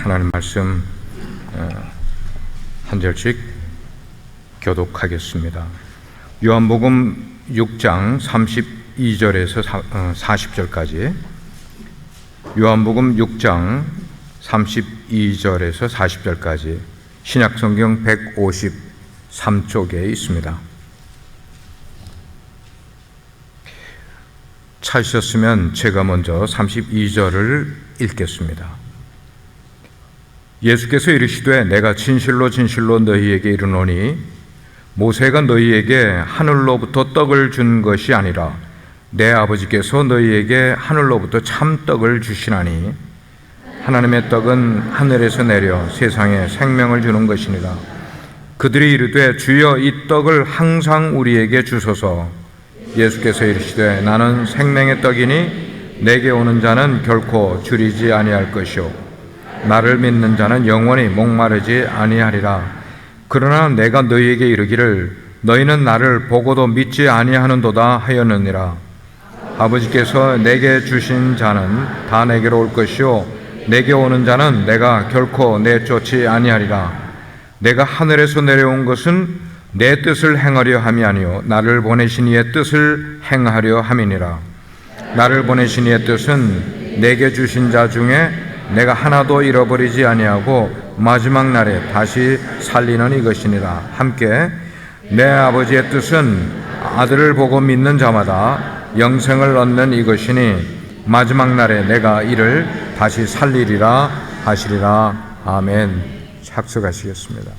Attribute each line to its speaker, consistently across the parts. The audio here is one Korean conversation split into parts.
Speaker 1: 하나님 말씀 한 절씩 교독하겠습니다. 요한복음 6장 32절에서 40절까지, 요한복음 6장 32절에서 40절까지 신약성경 153쪽에 있습니다. 찾으셨으면 제가 먼저 32절을 읽겠습니다. 예수께서 이르시되 내가 진실로 진실로 너희에게 이르노니 모세가 너희에게 하늘로부터 떡을 준 것이 아니라 내 아버지께서 너희에게 하늘로부터 참 떡을 주시나니 하나님의 떡은 하늘에서 내려 세상에 생명을 주는 것이니라. 그들이 이르되 주여 이 떡을 항상 우리에게 주소서. 예수께서 이르시되 나는 생명의 떡이니 내게 오는 자는 결코 줄이지 아니할 것이요 나를 믿는 자는 영원히 목마르지 아니하리라. 그러나 내가 너희에게 이르기를 너희는 나를 보고도 믿지 아니하는도다 하였느니라. 아버지께서 내게 주신 자는 다 내게로 올 것이요 내게 오는 자는 내가 결코 내쫓지 아니하리라. 내가 하늘에서 내려온 것은 내 뜻을 행하려 함이 아니요 나를 보내신 이의 뜻을 행하려 함이니라. 나를 보내신 이의 뜻은 내게 주신 자 중에 내가 하나도 잃어버리지 아니하고 마지막 날에 다시 살리는 이것이니라. 함께 내 아버지의 뜻은 아들을 보고 믿는 자마다 영생을 얻는 이것이니 마지막 날에 내가 이를 다시 살리리라 하시리라. 아멘. 착석하시겠습니다.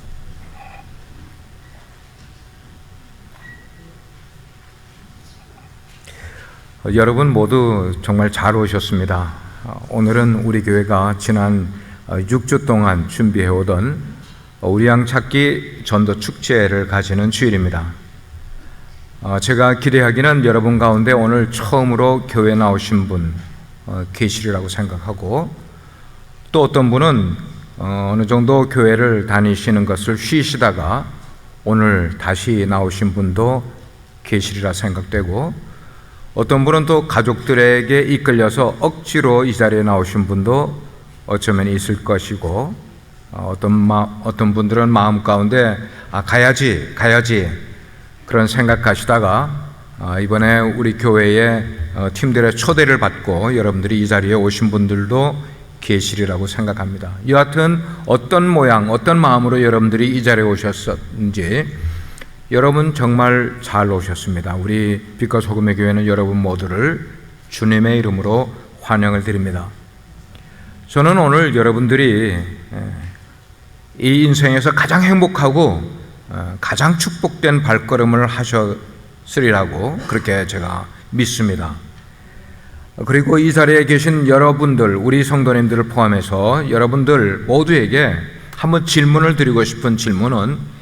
Speaker 1: 여러분 모두 정말 잘 오셨습니다. 오늘은 우리 교회가 지난 6주 동안 준비해오던 우리양 찾기 전도 축제를 가지는 주일입니다. 제가 기대하기는 여러분 가운데 오늘 처음으로 교회 나오신 분 계시리라고 생각하고, 또 어떤 분은 어느 정도 교회를 다니시는 것을 쉬시다가 오늘 다시 나오신 분도 계시리라 생각되고, 어떤 분은 또 가족들에게 이끌려서 억지로 이 자리에 나오신 분도 어쩌면 있을 것이고, 어떤 분들은 마음 가운데 가야지 그런 생각하시다가 이번에 우리 교회의 팀들의 초대를 받고 여러분들이 이 자리에 오신 분들도 계시리라고 생각합니다. 여하튼 어떤 모양 어떤 마음으로 여러분들이 이 자리에 오셨는지 여러분 정말 잘 오셨습니다. 우리 빛과 소금의 교회는 여러분 모두를 주님의 이름으로 환영을 드립니다. 저는 오늘 여러분들이 이 인생에서 가장 행복하고 가장 축복된 발걸음을 하셨으리라고 그렇게 제가 믿습니다. 그리고 이 자리에 계신 여러분들, 우리 성도님들을 포함해서 여러분들 모두에게 한번 질문을 드리고 싶은 질문은,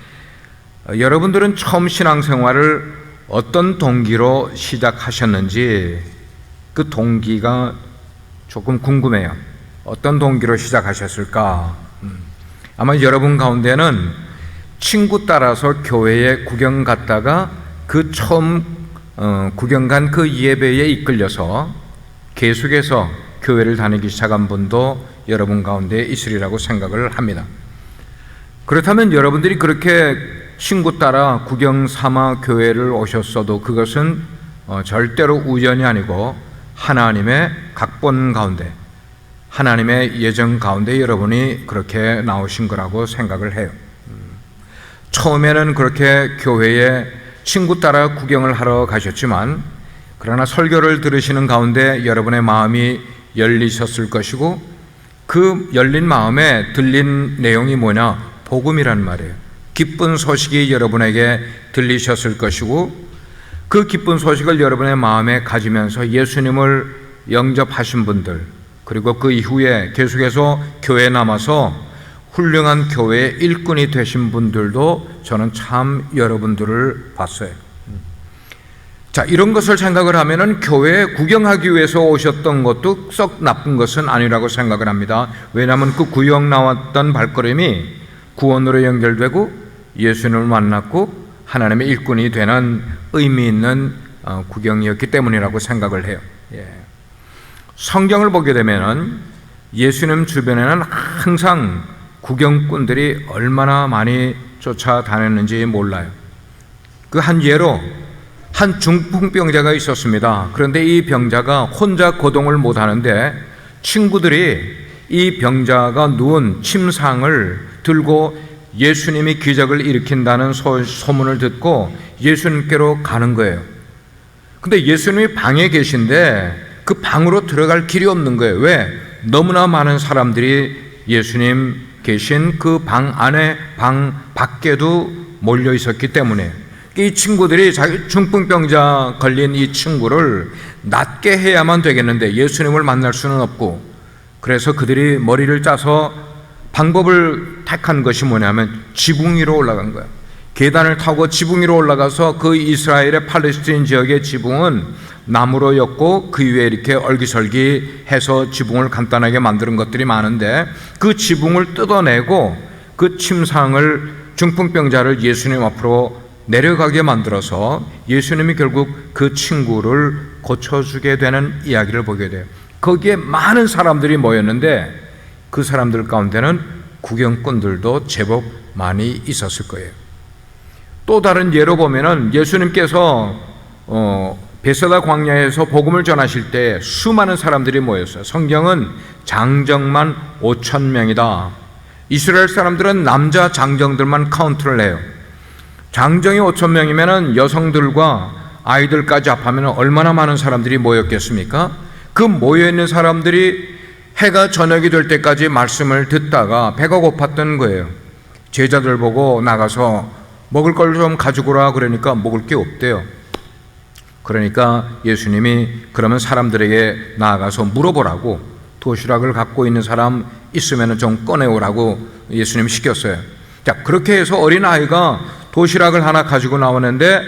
Speaker 1: 여러분들은 처음 신앙생활을 어떤 동기로 시작하셨는지 그 동기가 조금 궁금해요. 어떤 동기로 시작하셨을까? 아마 여러분 가운데는 친구 따라서 교회에 구경 갔다가 그 처음 구경 간 그 예배에 이끌려서 계속해서 교회를 다니기 시작한 분도 여러분 가운데 있으리라고 생각을 합니다. 그렇다면 여러분들이 그렇게 친구 따라 구경 삼아 교회를 오셨어도 그것은 절대로 우연이 아니고 하나님의 각본 가운데, 하나님의 예정 가운데 여러분이 그렇게 나오신 거라고 생각을 해요. 처음에는 그렇게 교회에 친구 따라 구경을 하러 가셨지만, 그러나 설교를 들으시는 가운데 여러분의 마음이 열리셨을 것이고, 그 열린 마음에 들린 내용이 뭐냐? 복음이란 말이에요. 기쁜 소식이 여러분에게 들리셨을 것이고, 그 기쁜 소식을 여러분의 마음에 가지면서 예수님을 영접하신 분들, 그리고 그 이후에 계속해서 교회에 남아서 훌륭한 교회의 일꾼이 되신 분들도 저는 참 여러분들을 봤어요. 자, 이런 것을 생각을 하면은 교회에 구경하기 위해서 오셨던 것도 썩 나쁜 것은 아니라고 생각을 합니다. 왜냐하면 그 구경 나왔던 발걸음이 구원으로 연결되고 예수님을 만났고 하나님의 일꾼이 되는 의미 있는 구경이었기 때문이라고 생각을 해요. 성경을 보게 되면 예수님 주변에는 항상 구경꾼들이 얼마나 많이 쫓아다녔는지 몰라요. 그 한 예로 한 중풍병자가 있었습니다. 그런데 이 병자가 혼자 거동을 못하는데 친구들이 이 병자가 누운 침상을 들고 예수님이 기적을 일으킨다는 소문을 듣고 예수님께로 가는 거예요. 근데 예수님이 방에 계신데 그 방으로 들어갈 길이 없는 거예요. 왜? 너무나 많은 사람들이 예수님 계신 그 방 안에, 방 밖에도 몰려 있었기 때문에 이 친구들이 자기 중풍병자 걸린 이 친구를 낫게 해야만 되겠는데 예수님을 만날 수는 없고, 그래서 그들이 머리를 짜서 방법을 택한 것이 뭐냐면 지붕 위로 올라간 거예요. 계단을 타고 지붕 위로 올라가서 그 이스라엘의 팔레스타인 지역의 지붕은 나무로 엮고 그 위에 이렇게 얼기설기 해서 지붕을 간단하게 만드는 것들이 많은데 그 지붕을 뜯어내고 그 침상을, 중풍병자를 예수님 앞으로 내려가게 만들어서 예수님이 결국 그 친구를 고쳐주게 되는 이야기를 보게 돼요. 거기에 많은 사람들이 모였는데 그 사람들 가운데는 구경꾼들도 제법 많이 있었을 거예요. 또 다른 예로 보면은 예수님께서 베세다 광야에서 복음을 전하실 때 수많은 사람들이 모였어요. 성경은 장정만 5,000명이다. 이스라엘 사람들은 남자 장정들만 카운트를 해요. 장정이 5,000명이면 여성들과 아이들까지 합하면 얼마나 많은 사람들이 모였겠습니까? 그 모여있는 사람들이 해가 저녁이 될 때까지 말씀을 듣다가 배가 고팠던 거예요. 제자들 보고 나가서 먹을 걸 좀 가지고 오라 그러니까 먹을 게 없대요. 그러니까 예수님이 그러면 사람들에게 나아가서 물어보라고, 도시락을 갖고 있는 사람 있으면 좀 꺼내오라고 예수님이 시켰어요. 자, 그렇게 해서 어린아이가 도시락을 하나 가지고 나오는데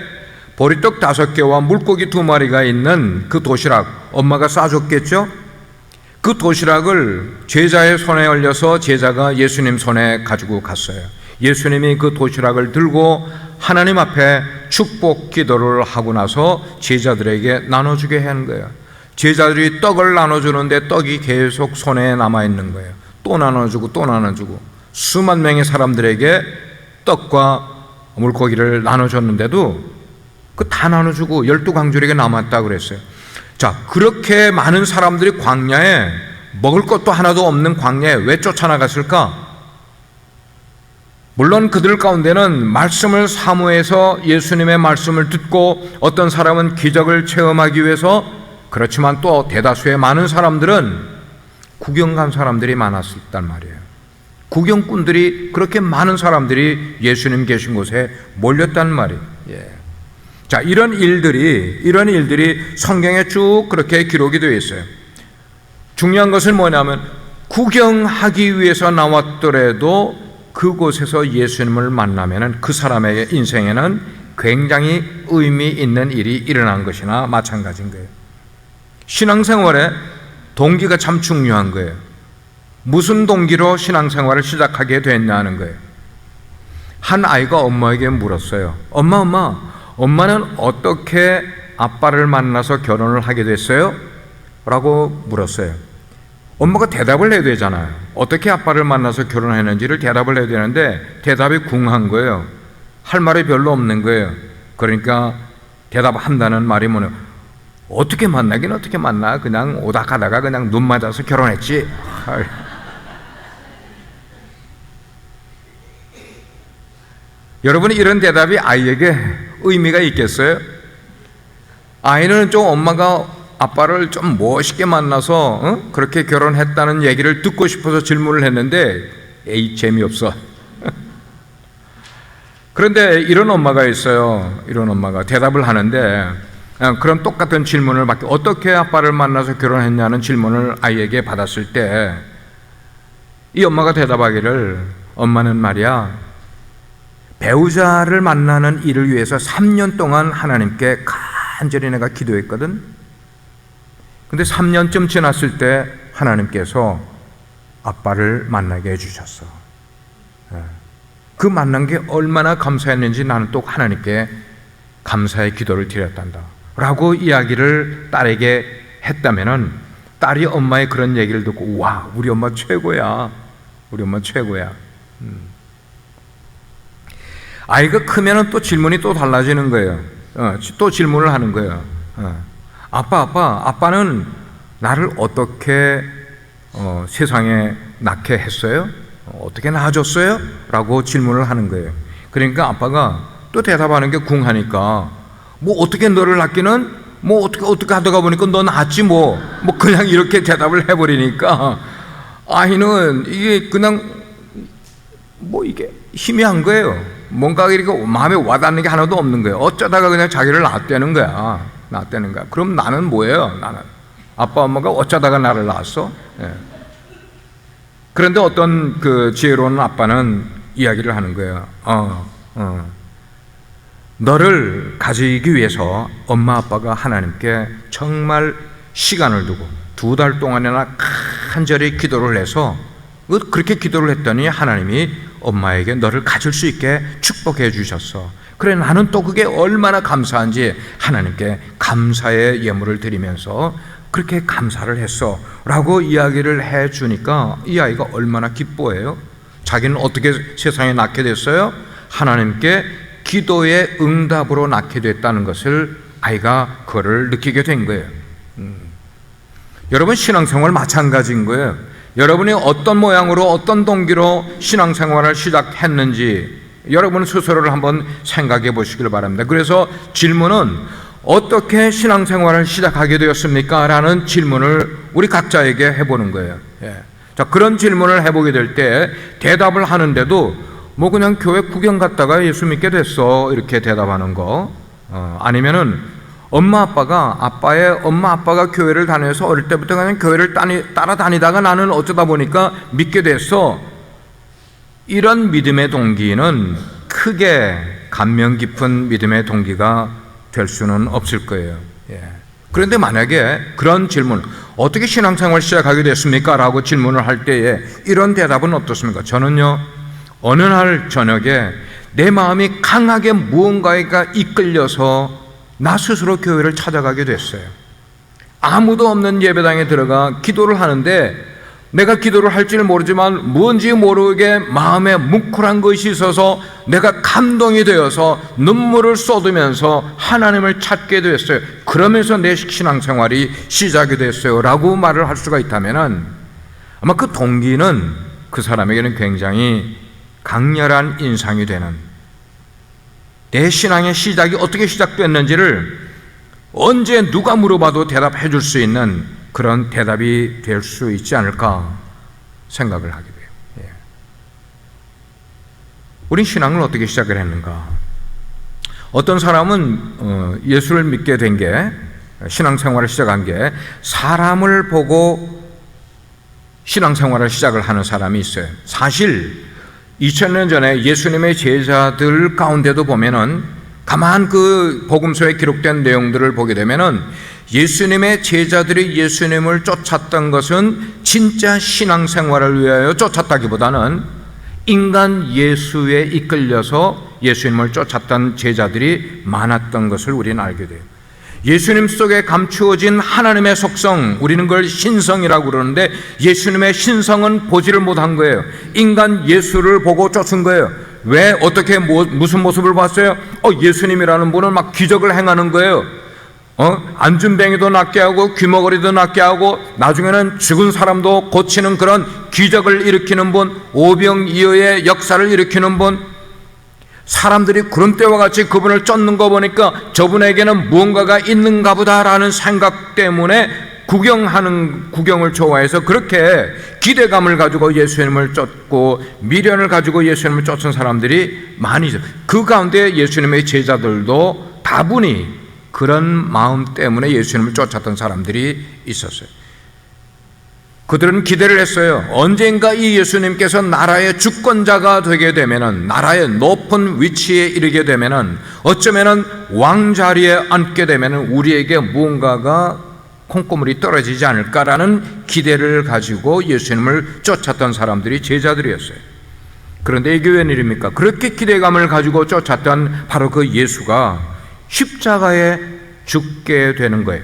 Speaker 1: 보리떡 5개와 물고기 2마리가 있는 그 도시락, 엄마가 싸줬겠죠? 그 도시락을 제자의 손에 올려서 제자가 예수님 손에 가지고 갔어요. 예수님이 그 도시락을 들고 하나님 앞에 축복 기도를 하고 나서 제자들에게 나눠주게 하는 거예요. 제자들이 떡을 나눠주는데 떡이 계속 손에 남아있는 거예요. 또 나눠주고 또 나눠주고 수만 명의 사람들에게 떡과 물고기를 나눠줬는데도 그 다 나눠주고 12강줄에게 남았다 그랬어요. 자, 그렇게 많은 사람들이 광야에, 먹을 것도 하나도 없는 광야에 왜 쫓아나갔을까? 물론 그들 가운데는 말씀을 사모해서 예수님의 말씀을 듣고 어떤 사람은 기적을 체험하기 위해서, 그렇지만 또 대다수의 많은 사람들은 구경 간 사람들이 많았단 말이에요. 구경꾼들이, 그렇게 많은 사람들이 예수님 계신 곳에 몰렸단 말이에요. 자, 이런 일들이 성경에 쭉 그렇게 기록이 되어 있어요. 중요한 것은 뭐냐면 구경하기 위해서 나왔더라도 그곳에서 예수님을 만나면 그 사람의 인생에는 굉장히 의미 있는 일이 일어난 것이나 마찬가지인 거예요. 신앙생활에 동기가 참 중요한 거예요. 무슨 동기로 신앙생활을 시작하게 됐냐는 거예요. 한 아이가 엄마에게 물었어요. 엄마는 어떻게 아빠를 만나서 결혼을 하게 됐어요? 라고 물었어요. 엄마가 대답을 해야 되잖아요. 어떻게 아빠를 만나서 결혼했는지를 대답을 해야 되는데 대답이 궁한 거예요. 할 말이 별로 없는 거예요. 그러니까 대답한다는 말이 뭐냐, 어떻게 만나긴 어떻게 만나, 그냥 오다 가다가 그냥 눈 맞아서 결혼했지. 여러분, 이런 대답이 아이에게 의미가 있겠어요? 아이는 좀 엄마가 아빠를 좀 멋있게 만나서 그렇게 결혼했다는 얘기를 듣고 싶어서 질문을 했는데 에이, 재미없어. 그런데 이런 엄마가 있어요. 이런 엄마가 대답을 하는데, 그럼 똑같은 질문을 받게, 어떻게 아빠를 만나서 결혼했냐는 질문을 아이에게 받았을 때 이 엄마가 대답하기를, 엄마는 말이야, 배우자를 만나는 일을 위해서 3년 동안 하나님께 간절히 내가 기도했거든. 근데 3년쯤 지났을 때 하나님께서 아빠를 만나게 해주셨어. 그 만난 게 얼마나 감사했는지 나는 또 하나님께 감사의 기도를 드렸단다 라고 이야기를 딸에게 했다면은 딸이 엄마의 그런 얘기를 듣고 와, 우리 엄마 최고야. 우리 엄마 최고야. 아이가 크면은 또 질문이 또 달라지는 거예요. 또 질문을 하는 거예요. 아빠는 나를 어떻게 세상에 낳게 했어요? 어떻게 낳아줬어요? 라고 질문을 하는 거예요. 그러니까 아빠가 또 대답하는 게 궁하니까 뭐 어떻게 너를 낳기는 뭐 어떻게 하다가 보니까 너 낳았지 뭐 그냥 이렇게 대답을 해버리니까 아이는 이게 그냥 뭐 이게 희미한 거예요. 뭔가 이렇게 마음에 와닿는 게 하나도 없는 거예요. 어쩌다가 그냥 자기를 낳았다는 거야. 그럼 나는 뭐예요? 나는 아빠 엄마가 어쩌다가 나를 낳았어? 예. 그런데 어떤 그 지혜로운 아빠는 이야기를 하는 거예요. 너를 가지기 위해서 엄마 아빠가 하나님께 정말 시간을 두고 2달 동안이나 간절히 기도를 해서 그렇게 기도를 했더니 하나님이 엄마에게 너를 가질 수 있게 축복해 주셨어. 그래, 나는 또 그게 얼마나 감사한지 하나님께 감사의 예물을 드리면서 그렇게 감사를 했어 라고 이야기를 해 주니까 이 아이가 얼마나 기뻐해요. 자기는 어떻게 세상에 낳게 됐어요? 하나님께 기도의 응답으로 낳게 됐다는 것을 아이가 그거를 느끼게 된 거예요. 여러분, 신앙생활 마찬가지인 거예요. 여러분이 어떤 모양으로 어떤 동기로 신앙생활을 시작했는지 여러분 스스로를 한번 생각해 보시길 바랍니다. 그래서 질문은 어떻게 신앙생활을 시작하게 되었습니까? 라는 질문을 우리 각자에게 해보는 거예요. 자, 그런 질문을 해보게 될 때 대답을 하는데도 뭐 그냥 교회 구경 갔다가 예수 믿게 됐어 이렇게 대답하는 거, 아니면은 아빠의 엄마 아빠가 교회를 다녀서 어릴 때부터 그냥 교회를 따라다니다가 나는 어쩌다 보니까 믿게 됐어. 이런 믿음의 동기는 크게 감명 깊은 믿음의 동기가 될 수는 없을 거예요. 그런데 만약에 그런 질문, 어떻게 신앙생활 시작하게 됐습니까? 라고 질문을 할 때에 이런 대답은 어떻습니까? 저는요, 어느 날 저녁에 내 마음이 강하게 무언가가 이끌려서 나 스스로 교회를 찾아가게 됐어요. 아무도 없는 예배당에 들어가 기도를 하는데 내가 기도를 할 줄 모르지만 뭔지 모르게 마음에 뭉클한 것이 있어서 내가 감동이 되어서 눈물을 쏟으면서 하나님을 찾게 됐어요. 그러면서 내 신앙생활이 시작이 됐어요 라고 말을 할 수가 있다면 아마 그 동기는 그 사람에게는 굉장히 강렬한 인상이 되는, 내 신앙의 시작이 어떻게 시작됐는지를 언제 누가 물어봐도 대답해 줄 수 있는 그런 대답이 될 수 있지 않을까 생각을 하게 돼요. 우린 신앙을 어떻게 시작을 했는가? 어떤 사람은 예수를 믿게 된 게, 신앙생활을 시작한 게 사람을 보고 신앙생활을 시작을 하는 사람이 있어요. 사실 2000년 전에 예수님의 제자들 가운데도 보면은 가만 그 복음서에 기록된 내용들을 보게 되면은 예수님의 제자들이 예수님을 쫓았던 것은 진짜 신앙생활을 위하여 쫓았다기보다는 인간 예수에 이끌려서 예수님을 쫓았던 제자들이 많았던 것을 우리는 알게 돼요. 예수님 속에 감추어진 하나님의 속성, 우리는 그걸 신성이라고 그러는데 예수님의 신성은 보지를 못한 거예요. 인간 예수를 보고 쫓은 거예요. 왜? 어떻게 무슨 모습을 봤어요? 예수님이라는 분은 막 기적을 행하는 거예요. 안준뱅이도 낫게 하고 귀머거리도 낫게 하고 나중에는 죽은 사람도 고치는 그런 기적을 일으키는 분, 오병이어의 역사를 일으키는 분, 사람들이 구름대와 같이 그분을 쫓는 거 보니까 저분에게는 무언가가 있는가 보다라는 생각 때문에 구경을 좋아해서 그렇게 기대감을 가지고 예수님을 쫓고 미련을 가지고 예수님을 쫓은 사람들이 많이 있어요. 그 가운데 예수님의 제자들도 다분히 그런 마음 때문에 예수님을 쫓았던 사람들이 있었어요. 그들은 기대를 했어요. 언젠가 이 예수님께서 나라의 주권자가 되게 되면은, 나라의 높은 위치에 이르게 되면은, 어쩌면은 왕자리에 앉게 되면은 우리에게 무언가가 콩고물이 떨어지지 않을까라는 기대를 가지고 예수님을 쫓았던 사람들이 제자들이었어요. 그런데 이게 웬일입니까? 그렇게 기대감을 가지고 쫓았던 바로 그 예수가 십자가에 죽게 되는 거예요.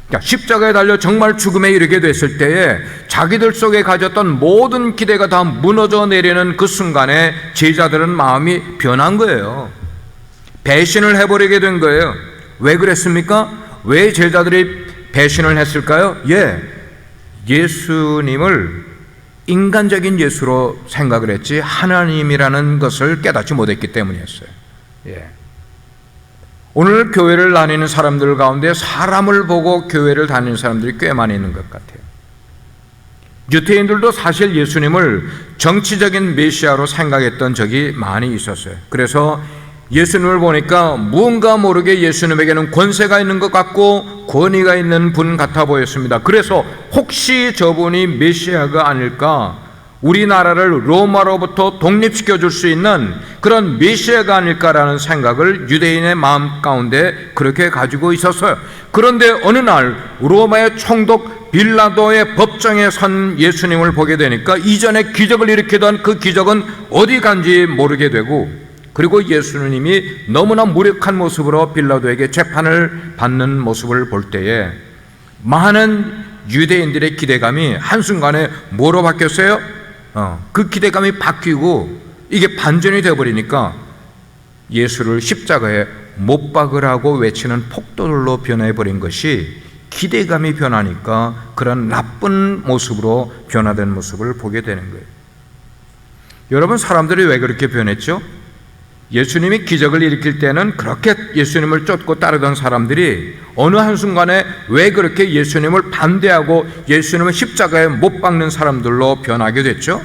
Speaker 1: 그러니까 십자가에 달려 정말 죽음에 이르게 됐을 때에 자기들 속에 가졌던 모든 기대가 다 무너져 내리는 그 순간에 제자들은 마음이 변한 거예요. 배신을 해버리게 된 거예요. 왜 그랬습니까? 왜 제자들이 배신을 했을까요? 예수님을 인간적인 예수로 생각을 했지 하나님이라는 것을 깨닫지 못했기 때문이었어요. 오늘 교회를 다니는 사람들 가운데 사람을 보고 교회를 다니는 사람들이 꽤 많이 있는 것 같아요. 유태인들도 사실 예수님을 정치적인 메시아로 생각했던 적이 많이 있었어요. 그래서 예수님을 보니까 무언가 모르게 예수님에게는 권세가 있는 것 같고 권위가 있는 분 같아 보였습니다. 그래서 혹시 저분이 메시아가 아닐까, 우리나라를 로마로부터 독립시켜 줄 수 있는 그런 메시아가 아닐까라는 생각을 유대인의 마음 가운데 그렇게 가지고 있었어요. 그런데 어느 날 로마의 총독 빌라도의 법정에 선 예수님을 보게 되니까 이전에 기적을 일으키던 그 기적은 어디 간지 모르게 되고, 그리고 예수님이 너무나 무력한 모습으로 빌라도에게 재판을 받는 모습을 볼 때에 많은 유대인들의 기대감이 한순간에 뭐로 바뀌었어요? 그 기대감이 바뀌고 이게 반전이 되어버리니까 예수를 십자가에 못 박으라고 외치는 폭도들로 변해버린 것이, 기대감이 변하니까 그런 나쁜 모습으로 변화된 모습을 보게 되는 거예요. 여러분, 사람들이 왜 그렇게 변했죠? 예수님이 기적을 일으킬 때는 그렇게 예수님을 쫓고 따르던 사람들이 어느 한순간에 왜 그렇게 예수님을 반대하고 예수님을 십자가에 못 박는 사람들로 변하게 됐죠?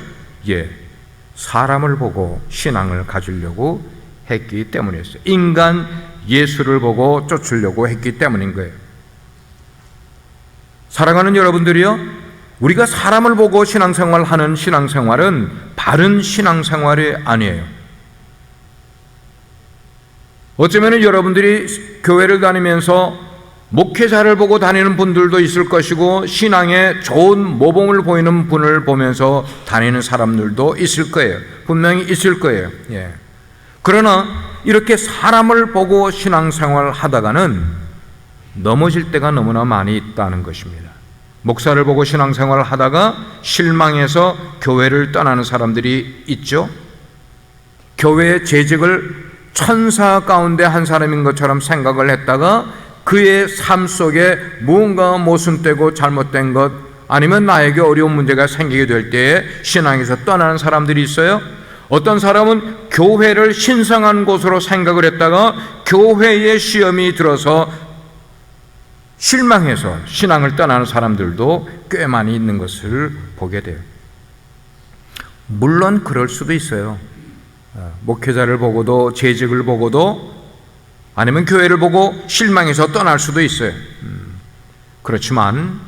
Speaker 1: 사람을 보고 신앙을 가지려고 했기 때문이었어요. 인간 예수를 보고 쫓으려고 했기 때문인 거예요. 사랑하는 여러분들이요, 우리가 사람을 보고 신앙생활 하는 신앙생활은 바른 신앙생활이 아니에요. 어쩌면 여러분들이 교회를 다니면서 목회자를 보고 다니는 분들도 있을 것이고 신앙에 좋은 모범을 보이는 분을 보면서 다니는 사람들도 있을 거예요. 분명히 있을 거예요. 그러나 이렇게 사람을 보고 신앙생활을 하다가는 넘어질 때가 너무나 많이 있다는 것입니다. 목사를 보고 신앙생활을 하다가 실망해서 교회를 떠나는 사람들이 있죠. 교회의 재직을 천사 가운데 한 사람인 것처럼 생각을 했다가 그의 삶 속에 무언가 모순되고 잘못된 것, 아니면 나에게 어려운 문제가 생기게 될 때에 신앙에서 떠나는 사람들이 있어요. 어떤 사람은 교회를 신성한 곳으로 생각을 했다가 교회에 시험이 들어서 실망해서 신앙을 떠나는 사람들도 꽤 많이 있는 것을 보게 돼요. 물론 그럴 수도 있어요. 목회자를 보고도, 재직을 보고도, 아니면 교회를 보고 실망해서 떠날 수도 있어요. 그렇지만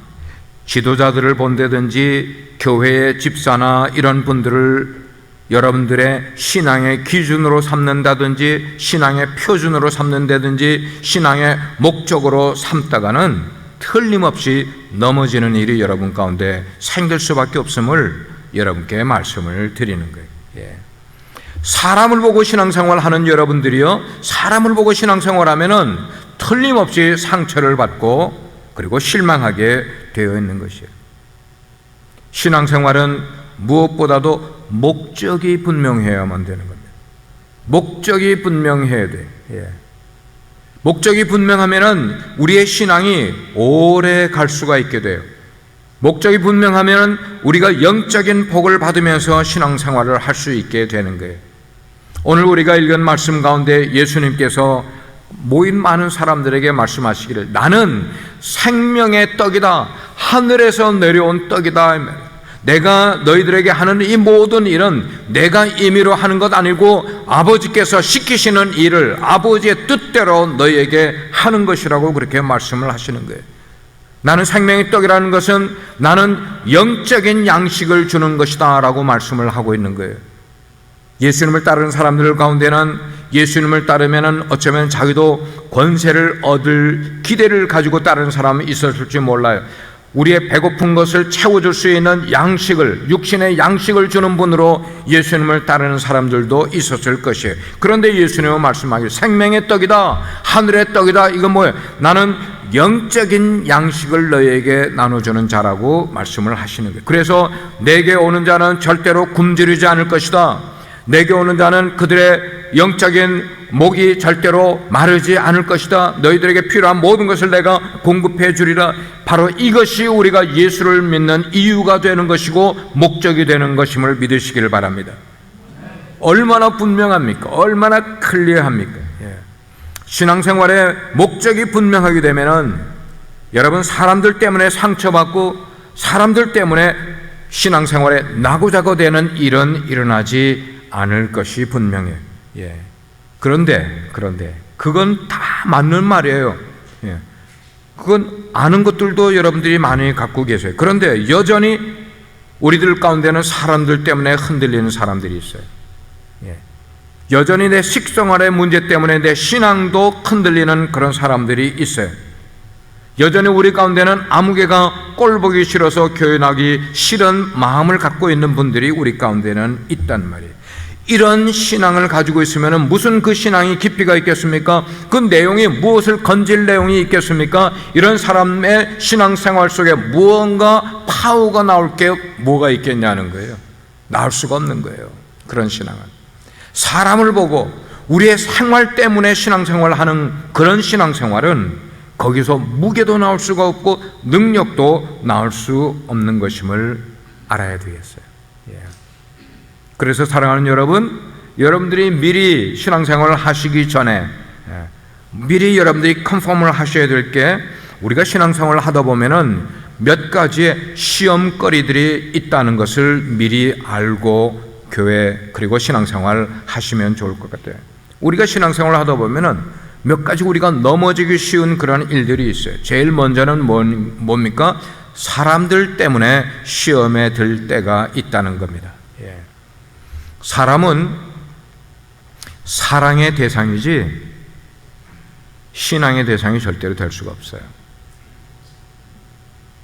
Speaker 1: 지도자들을 본다든지 교회의 집사나 이런 분들을 여러분들의 신앙의 기준으로 삼는다든지 신앙의 표준으로 삼는다든지 신앙의 목적으로 삼다가는 틀림없이 넘어지는 일이 여러분 가운데 생길 수밖에 없음을 여러분께 말씀을 드리는 거예요. 사람을 보고 신앙생활 하는 여러분들이요, 사람을 보고 신앙생활 하면은 틀림없이 상처를 받고 그리고 실망하게 되어 있는 것이에요. 신앙생활은 무엇보다도 목적이 분명해야만 되는 겁니다. 목적이 분명해야 돼. 목적이 분명하면은 우리의 신앙이 오래 갈 수가 있게 돼요. 목적이 분명하면은 우리가 영적인 복을 받으면서 신앙생활을 할 수 있게 되는 거예요. 오늘 우리가 읽은 말씀 가운데 예수님께서 모인 많은 사람들에게 말씀하시기를, 나는 생명의 떡이다, 하늘에서 내려온 떡이다. 내가 너희들에게 하는 이 모든 일은 내가 임의로 하는 것 아니고 아버지께서 시키시는 일을 아버지의 뜻대로 너희에게 하는 것이라고 그렇게 말씀을 하시는 거예요. 나는 생명의 떡이라는 것은 나는 영적인 양식을 주는 것이다 라고 말씀을 하고 있는 거예요. 예수님을 따르는 사람들 가운데는 예수님을 따르면 어쩌면 자기도 권세를 얻을 기대를 가지고 따르는 사람이 있었을지 몰라요. 우리의 배고픈 것을 채워줄 수 있는 양식을, 육신의 양식을 주는 분으로 예수님을 따르는 사람들도 있었을 것이에요. 그런데 예수님은 말씀하기를 생명의 떡이다, 하늘의 떡이다. 이건 뭐예요? 나는 영적인 양식을 너희에게 나눠주는 자라고 말씀을 하시는 거예요. 그래서 내게 오는 자는 절대로 굶주리지 않을 것이다. 내게 오는 자는 그들의 영적인 목이 절대로 마르지 않을 것이다. 너희들에게 필요한 모든 것을 내가 공급해 주리라. 바로 이것이 우리가 예수를 믿는 이유가 되는 것이고 목적이 되는 것임을 믿으시길 바랍니다. 얼마나 분명합니까? 얼마나 클리어합니까? 신앙생활의 목적이 분명하게 되면은 여러분, 사람들 때문에 상처받고 사람들 때문에 신앙생활에 나고자고 되는 일은 일어나지 않을 것이 분명해요. 그런데 그건 다 맞는 말이에요. 그건 아는 것들도 여러분들이 많이 갖고 계세요. 그런데 여전히 우리들 가운데는 사람들 때문에 흔들리는 사람들이 있어요. 여전히 내 식생활의 문제 때문에 내 신앙도 흔들리는 그런 사람들이 있어요. 여전히 우리 가운데는 아무개가 꼴보기 싫어서 교회 나기 싫은 마음을 갖고 있는 분들이 우리 가운데는 있단 말이에요. 이런 신앙을 가지고 있으면 무슨 그 신앙이 깊이가 있겠습니까? 그 내용이 무엇을 건질 내용이 있겠습니까? 이런 사람의 신앙생활 속에 무언가 파워가 나올 게 뭐가 있겠냐는 거예요. 나올 수가 없는 거예요. 그런 신앙은 사람을 보고 우리의 생활 때문에 신앙생활을 하는 그런 신앙생활은 거기서 무게도 나올 수가 없고 능력도 나올 수 없는 것임을 알아야 되겠어요. 그래서 사랑하는 여러분, 여러분들이 미리 신앙생활을 하시기 전에 미리 여러분들이 컨펌을 하셔야 될 게, 우리가 신앙생활을 하다 보면은 몇 가지의 시험거리들이 있다는 것을 미리 알고 교회 그리고 신앙생활 하시면 좋을 것 같아요. 우리가 신앙생활을 하다 보면은 몇 가지 우리가 넘어지기 쉬운 그런 일들이 있어요. 제일 먼저는 뭡니까? 사람들 때문에 시험에 들 때가 있다는 겁니다. 사람은 사랑의 대상이지 신앙의 대상이 절대로 될 수가 없어요.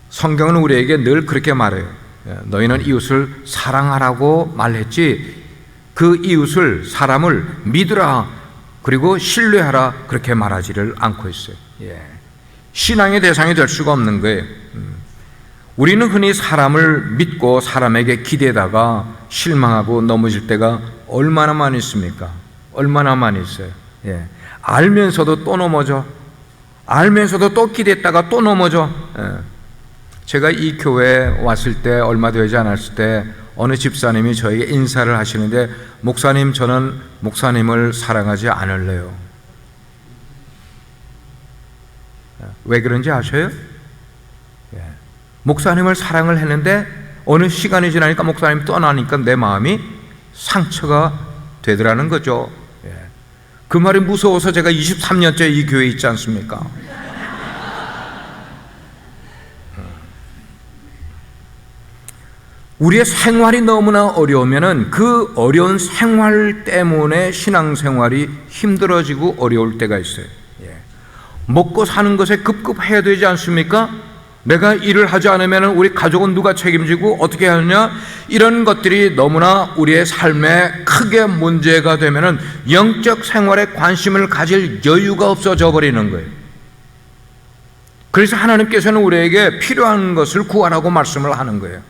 Speaker 1: 성경은 우리에게 늘 그렇게 말해요. 너희는 이웃을 사랑하라고 말했지 그 이웃을, 사람을 믿으라 그리고 신뢰하라 그렇게 말하지를 않고 있어요. 신앙의 대상이 될 수가 없는 거예요. 우리는 흔히 사람을 믿고 사람에게 기대다가 실망하고 넘어질 때가 얼마나 많이 있습니까? 얼마나 많이 있어요. 알면서도 또 넘어져, 알면서도 또 기대했다가 또 넘어져. 제가 이 교회에 왔을 때 얼마 되지 않았을 때 어느 집사님이 저에게 인사를 하시는데, 목사님, 저는 목사님을 사랑하지 않을래요. 왜 그런지 아셔요? 목사님을 사랑을 했는데 어느 시간이 지나니까 목사님 떠나니까 내 마음이 상처가 되더라는 거죠. 그 말이 무서워서 제가 23년째 이 교회에 있지 않습니까? 우리의 생활이 너무나 어려우면은 그 어려운 생활 때문에 신앙생활이 힘들어지고 어려울 때가 있어요. 먹고 사는 것에 급급해야 되지 않습니까? 내가 일을 하지 않으면 우리 가족은 누가 책임지고 어떻게 하느냐? 이런 것들이 너무나 우리의 삶에 크게 문제가 되면은 영적 생활에 관심을 가질 여유가 없어져 버리는 거예요. 그래서 하나님께서는 우리에게 필요한 것을 구하라고 말씀을 하는 거예요.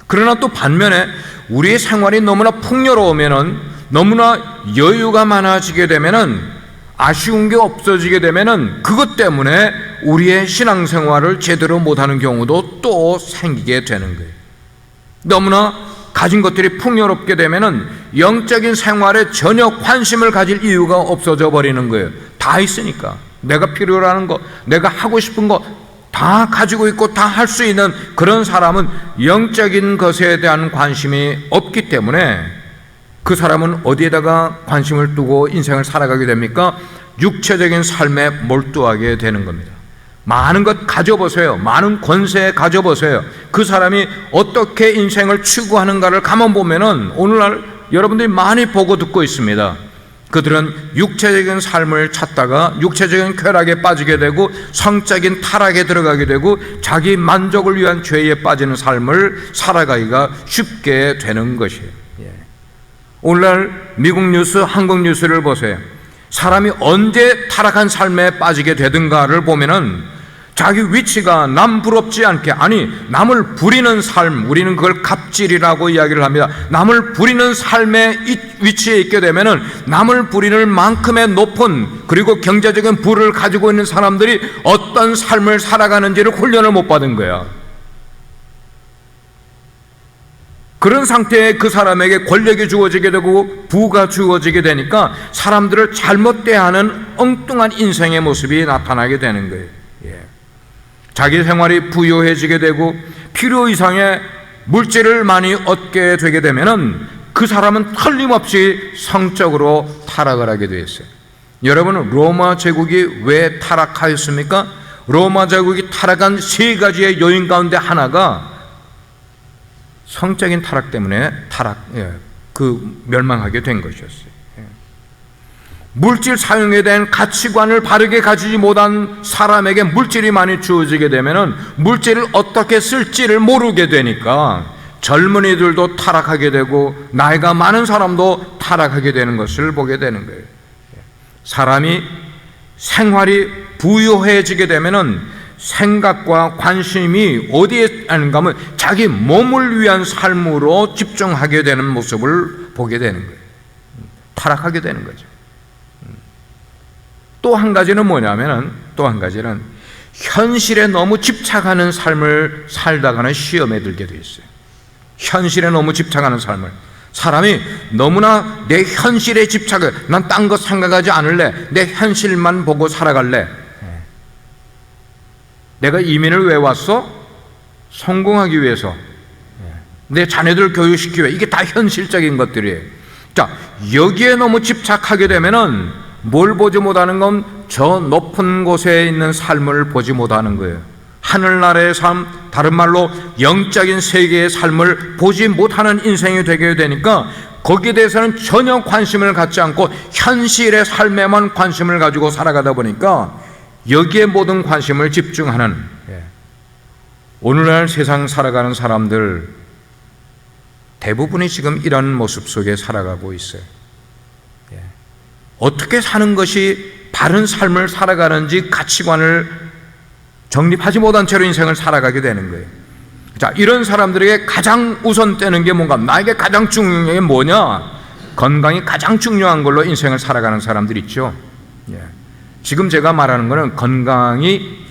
Speaker 1: 그러나 또 반면에 우리의 생활이 너무나 풍요로우면은, 너무나 여유가 많아지게 되면은, 아쉬운 게 없어지게 되면은 그것 때문에 우리의 신앙생활을 제대로 못하는 경우도 또 생기게 되는 거예요. 너무나 가진 것들이 풍요롭게 되면은 영적인 생활에 전혀 관심을 가질 이유가 없어져 버리는 거예요. 다 있으니까. 내가 필요로 하는 거, 내가 하고 싶은 거 다 가지고 있고 다 할 수 있는 그런 사람은 영적인 것에 대한 관심이 없기 때문에 그 사람은 어디에다가 관심을 두고 인생을 살아가게 됩니까? 육체적인 삶에 몰두하게 되는 겁니다. 많은 것 가져보세요. 많은 권세 가져보세요. 그 사람이 어떻게 인생을 추구하는가를 가만 보면은 오늘날 여러분들이 많이 보고 듣고 있습니다. 그들은 육체적인 삶을 찾다가 육체적인 쾌락에 빠지게 되고 성적인 타락에 들어가게 되고 자기 만족을 위한 죄에 빠지는 삶을 살아가기가 쉽게 되는 것이에요. 오늘날 미국 뉴스, 한국 뉴스를 보세요. 사람이 언제 타락한 삶에 빠지게 되든가를 보면은 자기 위치가 남 부럽지 않게, 아니 남을 부리는 삶, 우리는 그걸 갑질이라고 이야기를 합니다. 남을 부리는 삶의 위치에 있게 되면은 남을 부리는 만큼의 높은 그리고 경제적인 부를 가지고 있는 사람들이 어떤 삶을 살아가는지를 훈련을 못 받은 거야. 그런 상태에 그 사람에게 권력이 주어지게 되고 부가 주어지게 되니까 사람들을 잘못 대하는 엉뚱한 인생의 모습이 나타나게 되는 거예요. 자기 생활이 부유해지게 되고 필요 이상의 물질을 많이 얻게 되게 되면은 그 사람은 틀림없이 성적으로 타락을 하게 되어 있어요. 여러분, 로마 제국이 왜 타락하였습니까? 로마 제국이 타락한 세 가지의 요인 가운데 하나가 성적인 타락 때문에 멸망하게 된 것이었어요. 물질 사용에 대한 가치관을 바르게 가지지 못한 사람에게 물질이 많이 주어지게 되면은 물질을 어떻게 쓸지를 모르게 되니까 젊은이들도 타락하게 되고 나이가 많은 사람도 타락하게 되는 것을 보게 되는 거예요. 사람이 생활이 부유해지게 되면은 생각과 관심이 어디에 하는가 하면 자기 몸을 위한 삶으로 집중하게 되는 모습을 보게 되는 거예요. 타락하게 되는 거죠. 또 한 가지는 뭐냐면은, 또 한 가지는 현실에 너무 집착하는 삶을 살다가는 시험에 들게 돼 있어요. 현실에 너무 집착하는 삶을, 사람이 너무나 내 현실에 집착을, 난 딴 거 생각하지 않을래, 내 현실만 보고 살아갈래. 내가 이민을 왜 왔어? 성공하기 위해서, 내 자녀들 교육시키기 위해. 이게 다 현실적인 것들이에요. 자, 여기에 너무 집착하게 되면은 뭘 보지 못하는 건 저 높은 곳에 있는 삶을 보지 못하는 거예요. 하늘나라의 삶, 다른 말로 영적인 세계의 삶을 보지 못하는 인생이 되게 되니까 거기에 대해서는 전혀 관심을 갖지 않고 현실의 삶에만 관심을 가지고 살아가다 보니까 여기에 모든 관심을 집중하는, 오늘날 세상 살아가는 사람들 대부분이 지금 이런 모습 속에 살아가고 있어요. 어떻게 사는 것이 바른 삶을 살아가는지 가치관을 정립하지 못한 채로 인생을 살아가게 되는 거예요. 자, 이런 사람들에게 가장 우선되는 게 뭔가, 나에게 가장 중요한 게 뭐냐? 건강이 가장 중요한 걸로 인생을 살아가는 사람들 있죠. 지금 제가 말하는 것은 건강이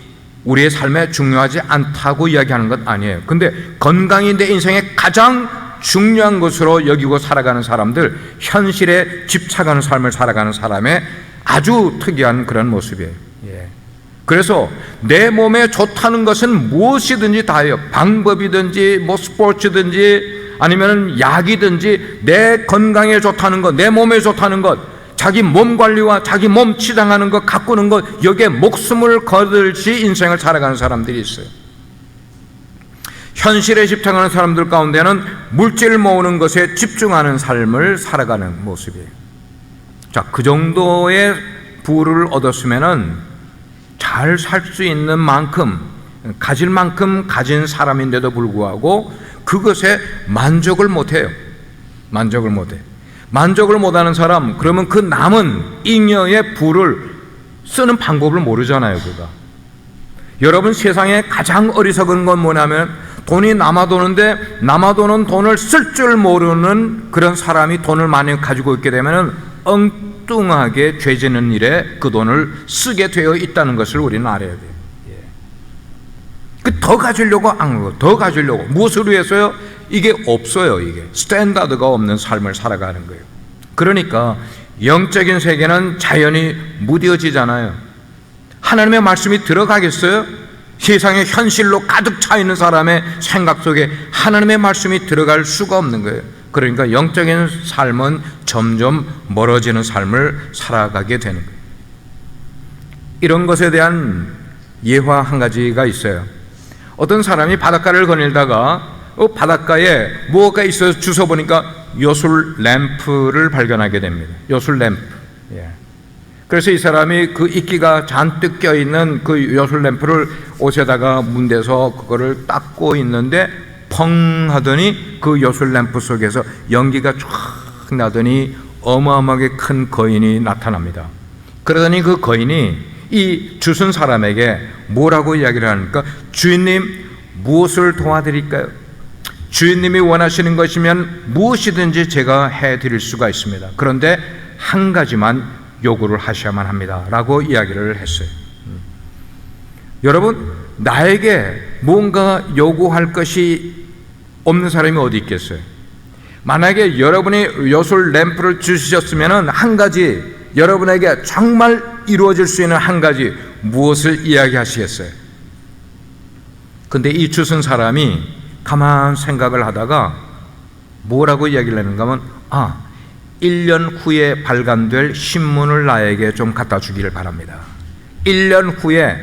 Speaker 1: 우리의 삶에 중요하지 않다고 이야기하는 것 아니에요. 근데 건강이 내 인생에 가장 중요한 것으로 여기고 살아가는 사람들, 현실에 집착하는 삶을 살아가는 사람의 아주 특이한 그런 모습이에요. 그래서 내 몸에 좋다는 것은 무엇이든지 다예요. 방법이든지 뭐 스포츠든지 아니면 약이든지 내 건강에 좋다는 것, 내 몸에 좋다는 것, 자기 몸 관리와 자기 몸 치장하는 것, 가꾸는 것, 여기에 목숨을 거들지 인생을 살아가는 사람들이 있어요. 현실에 집착하는 사람들 가운데는 물질 모으는 것에 집중하는 삶을 살아가는 모습이에요. 자, 그 정도의 부를 얻었으면은 잘 살 수 있는 만큼, 가질 만큼 가진 사람인데도 불구하고 그것에 만족을 못해요. 만족을 못해. 만족을 못하는 사람, 그러면 그 남은 잉여의 부를 쓰는 방법을 모르잖아요. 그가. 여러분, 세상에 가장 어리석은 건 뭐냐면 돈이 남아도는데 남아도는 돈을 쓸 줄 모르는 그런 사람이 돈을 많이 가지고 있게 되면 엉뚱하게 죄 짓는 일에 그 돈을 쓰게 되어 있다는 것을 우리는 알아야 돼요. 더 가지려고 안 하고, 더 가지려고. 무엇을 위해서요? 이게 없어요. 이게 스탠다드가 없는 삶을 살아가는 거예요. 그러니까 영적인 세계는 자연히 무뎌지잖아요. 하나님의 말씀이 들어가겠어요? 세상의 현실로 가득 차 있는 사람의 생각 속에 하나님의 말씀이 들어갈 수가 없는 거예요. 그러니까 영적인 삶은 점점 멀어지는 삶을 살아가게 되는 거예요. 이런 것에 대한 예화 한 가지가 있어요. 어떤 사람이 바닷가를 거닐다가 바닷가에 무엇가 있어서 주워 보니까 요술 램프를 발견하게 됩니다. 요술 램프. 그래서 이 사람이 그 이끼가 잔뜩 껴있는 그 요술 램프를 옷에다가 문대서 그거를 닦고 있는데 펑 하더니 그 요술 램프 속에서 연기가 쫙 나더니 어마어마하게 큰 거인이 나타납니다. 그러더니 그 거인이 이 주순 사람에게 뭐라고 이야기를 하니까, 주인님, 무엇을 도와드릴까요? 주인님이 원하시는 것이면 무엇이든지 제가 해드릴 수가 있습니다. 그런데 한 가지만 요구를 하셔야만 합니다 라고 이야기를 했어요. 여러분, 나에게 뭔가 요구할 것이 없는 사람이 어디 있겠어요? 만약에 여러분이 요술 램프를 주셨으면 한 가지, 여러분에게 정말 이루어질 수 있는 한 가지, 무엇을 이야기하시겠어요? 근데 이 주순 사람이 가만 생각을 하다가 뭐라고 이야기를 하는가 하면, 1년 후에 발간될 신문을 나에게 좀 갖다 주기를 바랍니다. 1년 후에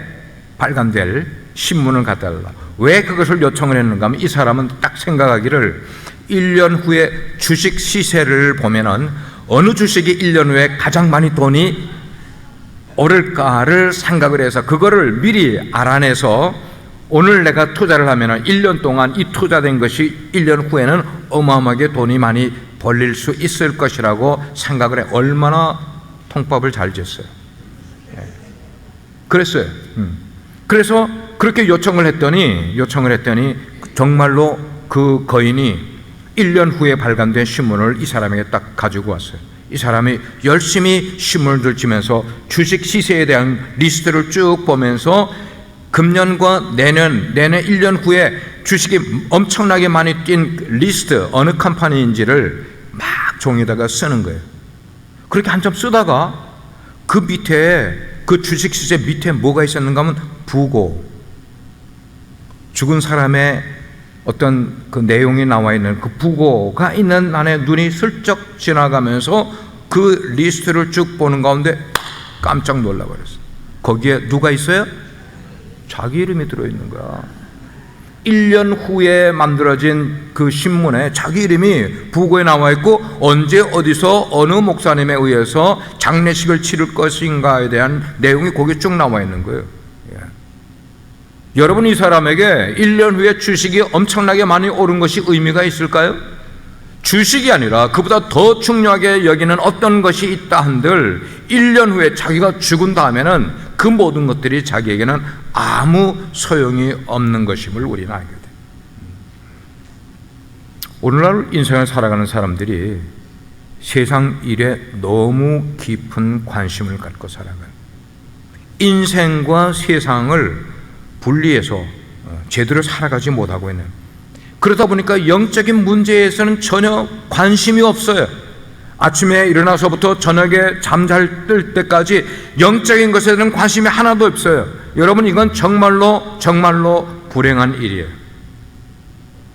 Speaker 1: 발간될 신문을 갖다 달라. 왜 그것을 요청을 했는가 하면, 이 사람은 딱 생각하기를 1년 후에 주식 시세를 보면은 어느 주식이 1년 후에 가장 많이 돈이 오를까를 생각을 해서 그거를 미리 알아내서 오늘 내가 투자를 하면은 1년 동안 이 투자된 것이 1년 후에는 어마어마하게 돈이 많이 벌릴 수 있을 것이라고 생각을 해. 얼마나 통법을 잘 지었어요. 그랬어요. 그래서 그렇게 요청을 했더니 정말로 그 거인이 1년 후에 발간된 신문을 이 사람에게 딱 가지고 왔어요. 이 사람이 열심히 신문을 들치면서 주식 시세에 대한 리스트를 쭉 보면서 금년과 내년 1년 후에 주식이 엄청나게 많이 뛴 리스트, 어느 컴퍼니인지를 막 종이에다가 쓰는 거예요. 그렇게 한참 쓰다가 그 밑에, 그 주식 시세 밑에 뭐가 있었는가 하면 부고, 죽은 사람의 어떤 그 내용이 나와 있는 그 부고가 있는 안에 눈이 슬쩍 지나가면서 그 리스트를 쭉 보는 가운데 깜짝 놀라버렸어요. 거기에 누가 있어요? 자기 이름이 들어있는 거야. 1년 후에 만들어진 그 신문에 자기 이름이 부고에 나와 있고, 언제 어디서 어느 목사님에 의해서 장례식을 치를 것인가에 대한 내용이 거기에 쭉 나와 있는 거예요. 여러분, 이 사람에게 1년 후에 주식이 엄청나게 많이 오른 것이 의미가 있을까요? 주식이 아니라 그보다 더 중요하게 여기는 어떤 것이 있다 한들 1년 후에 자기가 죽은 다음에는 그 모든 것들이 자기에게는 아무 소용이 없는 것임을 우리는 알게 돼요. 오늘날 인생을 살아가는 사람들이 세상 일에 너무 깊은 관심을 갖고 살아가요. 인생과 세상을 분리해서 제대로 살아가지 못하고 있는, 그러다 보니까 영적인 문제에서는 전혀 관심이 없어요. 아침에 일어나서부터 저녁에 잠잘 때까지 영적인 것에 대한 관심이 하나도 없어요. 여러분, 이건 정말로 불행한 일이에요.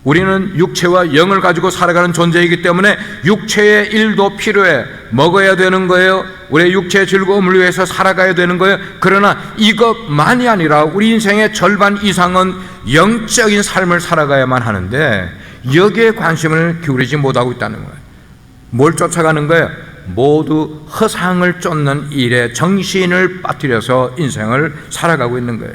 Speaker 1: 우리는 육체와 영을 가지고 살아가는 존재이기 때문에 육체의 일도 필요해. 먹어야 되는 거예요. 우리의 육체의 즐거움을 위해서 살아가야 되는 거예요. 그러나 이것만이 아니라 우리 인생의 절반 이상은 영적인 삶을 살아가야만 하는데 여기에 관심을 기울이지 못하고 있다는 거예요. 뭘 쫓아가는 거예요? 모두 허상을 쫓는 일에 정신을 빠뜨려서 인생을 살아가고 있는 거예요.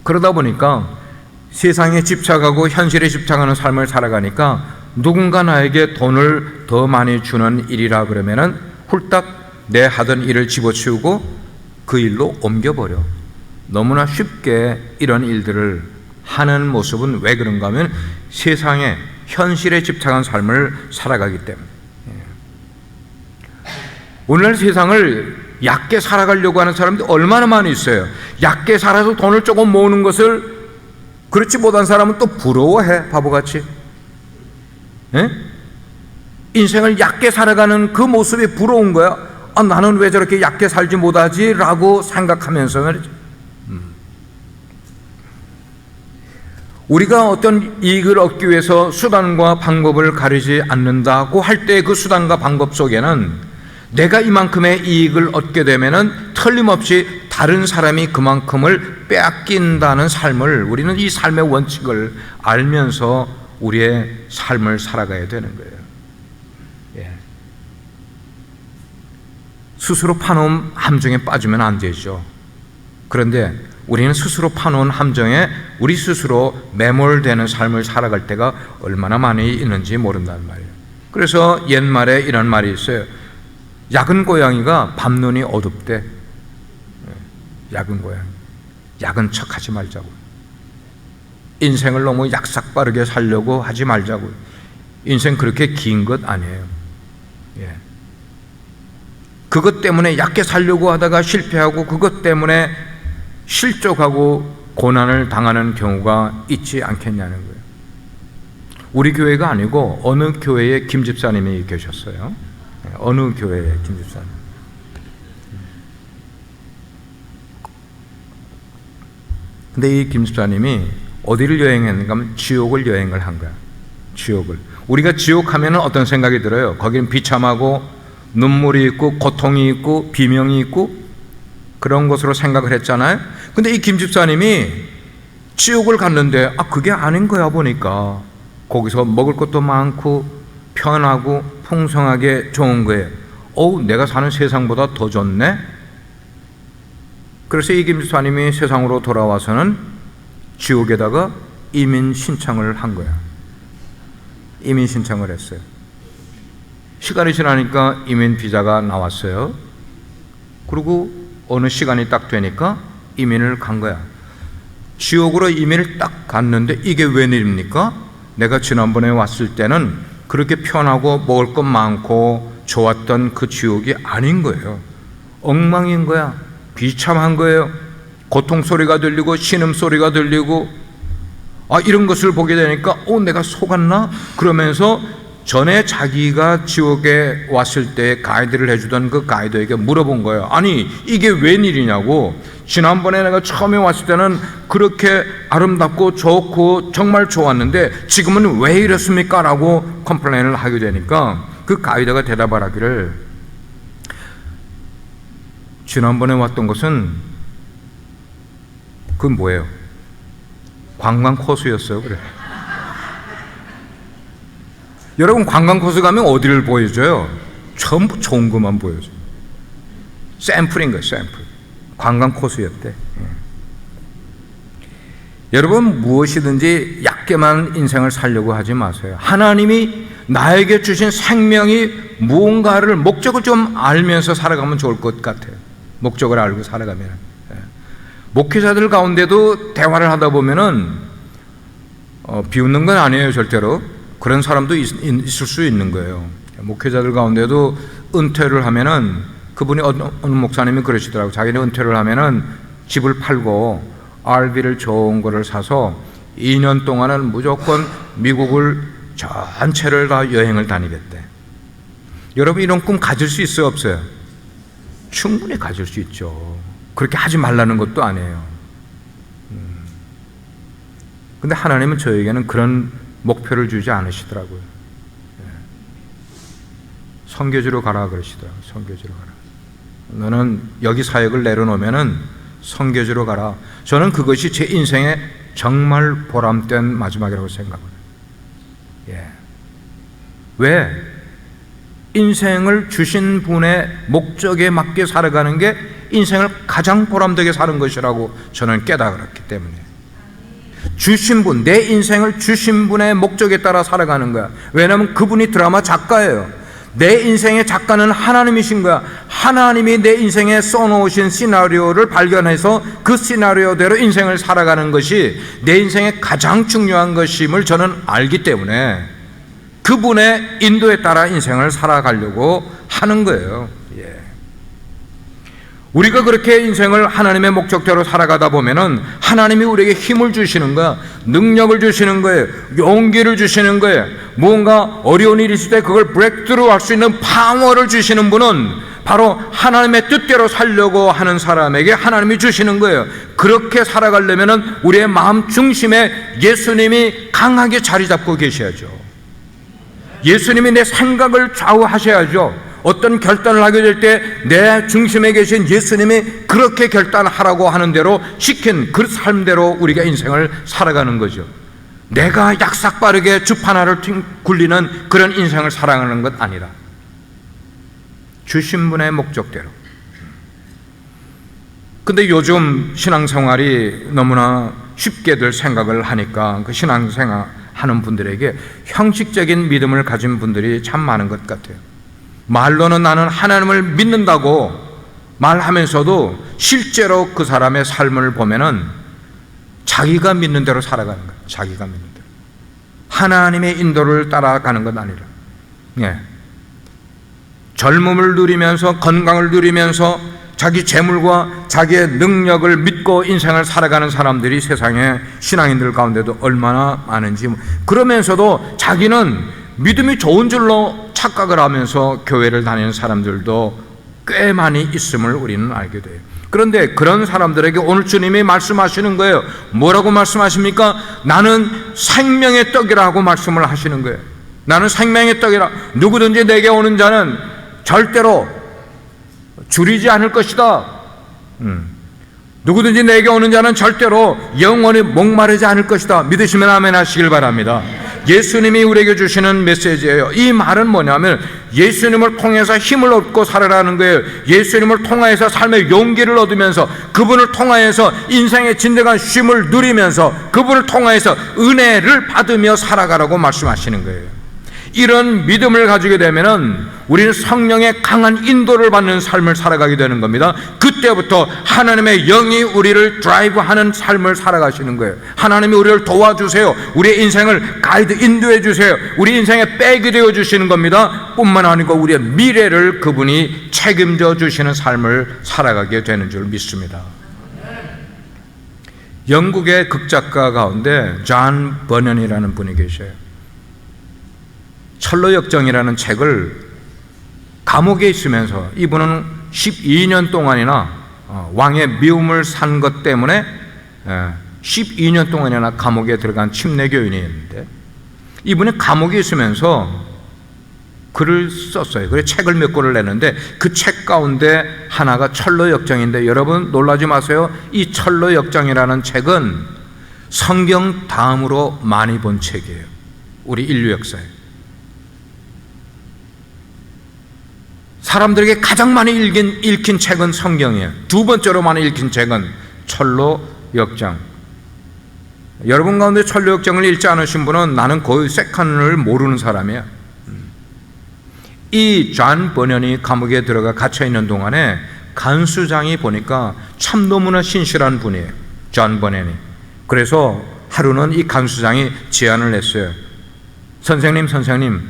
Speaker 1: 그러다 보니까 세상에 집착하고 현실에 집착하는 삶을 살아가니까 누군가 나에게 돈을 더 많이 주는 일이라 그러면은 훌딱 내 하던 일을 집어치우고 그 일로 옮겨버려. 너무나 쉽게 이런 일들을 하는 모습은 왜 그런가 하면 세상에 현실에 집착한 삶을 살아가기 때문에. 오늘 세상을 얕게 살아가려고 하는 사람들이 얼마나 많이 있어요. 얕게 살아서 돈을 조금 모으는 것을 그렇지 못한 사람은 또 부러워해, 바보같이. 인생을 얕게 살아가는 그 모습이 부러운 거야. 나는 왜 저렇게 얕게 살지 못하지? 라고 생각하면서 말이죠. 우리가 어떤 이익을 얻기 위해서 수단과 방법을 가리지 않는다고 할 때 그 수단과 방법 속에는 내가 이만큼의 이익을 얻게 되면은 틀림없이 다른 사람이 그만큼을 빼앗긴다는 삶을, 우리는 이 삶의 원칙을 알면서 우리의 삶을 살아가야 되는 거예요. 스스로 파놓은 함정에 빠지면 안 되죠. 그런데 우리는 스스로 파놓은 함정에 우리 스스로 매몰되는 삶을 살아갈 때가 얼마나 많이 있는지 모른단 말이에요. 그래서 옛말에 이런 말이 있어요. 약은 고양이가 밤눈이 어둡대. 약은 고양이. 약은 척하지 말자고. 인생을 너무 약삭빠르게 살려고 하지 말자고. 인생 그렇게 긴 것 아니에요. 그것 때문에 얕게 살려고 하다가 실패하고 그것 때문에 실족하고 고난을 당하는 경우가 있지 않겠냐는 거예요. 우리 교회가 아니고 어느 교회에 김 집사님이 계셨어요. 어느 교회에 김 집사님. 근데 이 김 집사님이 어디를 여행했는가 하면 지옥을 여행을 한 거야. 지옥을. 우리가 지옥 하면은 어떤 생각이 들어요? 거기는 비참하고 눈물이 있고 고통이 있고 비명이 있고 그런 것으로 생각을 했잖아요. 근데 이 김 집사님이 지옥을 갔는데 그게 아닌 거야. 보니까 거기서 먹을 것도 많고 편하고 풍성하게 좋은 거예요. 내가 사는 세상보다 더 좋네. 그래서 이 김 집사님이 세상으로 돌아와서는 지옥에다가 이민 신청을 한 거야. 이민 신청을 했어요. 시간이 지나니까 이민 비자가 나왔어요. 그리고 어느 시간이 딱 되니까 이민을 간 거야. 지옥으로 이민을 딱 갔는데 이게 웬일입니까? 내가 지난번에 왔을 때는 그렇게 편하고 먹을 것 많고 좋았던 그 지옥이 아닌 거예요. 엉망인 거야. 비참한 거예요. 고통 소리가 들리고 신음 소리가 들리고 이런 것을 보게 되니까 내가 속았나? 그러면서 전에 자기가 지옥에 왔을 때 가이드를 해주던 그 가이드에게 물어본 거예요. 아니 이게 웬일이냐고. 지난번에 내가 처음에 왔을 때는 그렇게 아름답고 좋고 정말 좋았는데 지금은 왜 이렇습니까? 라고 컴플레인을 하게 되니까 그 가이드가 대답을 하기를, 지난번에 왔던 것은 그건 뭐예요? 관광 코스였어요. 그래. 여러분 관광 코스 가면 어디를 보여줘요? 전부 좋은 것만 보여줘요. 샘플인 거예요. 샘플. 관광 코스였대. 여러분 무엇이든지 얕게만 인생을 살려고 하지 마세요. 하나님이 나에게 주신 생명이 무언가를 목적을 좀 알면서 살아가면 좋을 것 같아요. 목적을 알고 살아가면. 목회자들 가운데도 대화를 하다 보면은 비웃는 건 아니에요. 절대로. 그런 사람도 있을 수 있는 거예요. 목회자들 가운데도 은퇴를 하면은, 그분이 어느 목사님이 그러시더라고요. 자기는 은퇴를 하면은 집을 팔고 RV를 좋은 거를 사서 2년 동안은 무조건 미국을 전체를 다 여행을 다니겠대. 여러분 이런 꿈 가질 수 있어요? 없어요? 충분히 가질 수 있죠. 그렇게 하지 말라는 것도 아니에요. 근데 하나님은 저에게는 그런 목표를 주지 않으시더라고요. 선교지로 가라 그러시더라고요. 선교지로 가라. 너는 여기 사역을 내려놓으면은 선교지로 가라. 저는 그것이 제 인생의 정말 보람된 마지막이라고 생각합니다. 왜? 인생을 주신 분의 목적에 맞게 살아가는 게 인생을 가장 보람되게 사는 것이라고 저는 깨달았기 때문에. 주신 분, 내 인생을 주신 분의 목적에 따라 살아가는 거야. 왜냐하면 그분이 드라마 작가예요. 내 인생의 작가는 하나님이신 거야. 하나님이 내 인생에 써놓으신 시나리오를 발견해서 그 시나리오대로 인생을 살아가는 것이 내 인생의 가장 중요한 것임을 저는 알기 때문에 그분의 인도에 따라 인생을 살아가려고 하는 거예요. 우리가 그렇게 인생을 하나님의 목적대로 살아가다 보면은 하나님이 우리에게 힘을 주시는 거야. 능력을 주시는 거예요. 용기를 주시는 거예요. 무언가 어려운 일이 있을 때 그걸 브레이크트루 할 수 있는 방어를 주시는 분은 바로 하나님의 뜻대로 살려고 하는 사람에게 하나님이 주시는 거예요. 그렇게 살아가려면은 우리의 마음 중심에 예수님이 강하게 자리 잡고 계셔야죠. 예수님이 내 생각을 좌우하셔야죠. 어떤 결단을 하게 될 때 내 중심에 계신 예수님이 그렇게 결단하라고 하는 대로 시킨 그 삶대로 우리가 인생을 살아가는 거죠. 내가 약삭빠르게 주판 하나를 굴리는 그런 인생을 살아가는 것 아니라 주신 분의 목적대로. 근데 요즘 신앙생활이 너무나 쉽게들 생각을 하니까 그 신앙생활 하는 분들에게 형식적인 믿음을 가진 분들이 참 많은 것 같아요. 말로는 나는 하나님을 믿는다고 말하면서도 실제로 그 사람의 삶을 보면은 자기가 믿는 대로 살아가는 거예요. 자기가 믿는 대로. 하나님의 인도를 따라가는 것 아니라. 예. 젊음을 누리면서, 건강을 누리면서 자기 재물과 자기의 능력을 믿고 인생을 살아가는 사람들이 세상에 신앙인들 가운데도 얼마나 많은지. 그러면서도 자기는 믿음이 좋은 줄로 착각을 하면서 교회를 다니는 사람들도 꽤 많이 있음을 우리는 알게 돼요. 그런데 그런 사람들에게 오늘 주님이 말씀하시는 거예요. 뭐라고 말씀하십니까? 나는 생명의 떡이라고 말씀을 하시는 거예요. 나는 생명의 떡이라. 누구든지 내게 오는 자는 절대로 줄이지 않을 것이다. 누구든지 내게 오는 자는 절대로 영원히 목마르지 않을 것이다. 믿으시면 아멘 하시길 바랍니다. 예수님이 우리에게 주시는 메시지예요. 이 말은 뭐냐면 예수님을 통해서 힘을 얻고 살아라는 거예요. 예수님을 통하여서 삶의 용기를 얻으면서 그분을 통하여서 인생의 진정한 쉼을 누리면서 그분을 통하여서 은혜를 받으며 살아가라고 말씀하시는 거예요. 이런 믿음을 가지게 되면은 우리는 성령의 강한 인도를 받는 삶을 살아가게 되는 겁니다. 그때부터 하나님의 영이 우리를 드라이브하는 삶을 살아가시는 거예요. 하나님이 우리를 도와주세요. 우리의 인생을 가이드, 인도해 주세요. 우리 인생의 백이 되어 주시는 겁니다. 뿐만 아니고 우리의 미래를 그분이 책임져 주시는 삶을 살아가게 되는 줄 믿습니다. 영국의 극작가 가운데 존 버넌이라는 분이 계셔요. 철로역정이라는 책을 감옥에 있으면서 이분은 12년 동안이나 왕의 미움을 산 것 때문에 12년 동안이나 감옥에 들어간 침례교인이었는데 이분이 감옥에 있으면서 글을 썼어요. 그래서 책을 몇 권을 냈는데 그 책 가운데 하나가 철로역정인데 여러분 놀라지 마세요. 이 철로역정이라는 책은 성경 다음으로 많이 본 책이에요. 우리 인류 역사에. 사람들에게 가장 많이 읽힌 책은 성경이에요. 두 번째로 많이 읽힌 책은 철로역정. 여러분 가운데 철로역정을 읽지 않으신 분은 나는 거의 세컨을 모르는 사람이에요. 이 존 버넌이 감옥에 들어가 갇혀있는 동안에 간수장이 보니까 참 너무나 신실한 분이에요. 존 버넌이. 그래서 하루는 이 간수장이 제안을 했어요. 선생님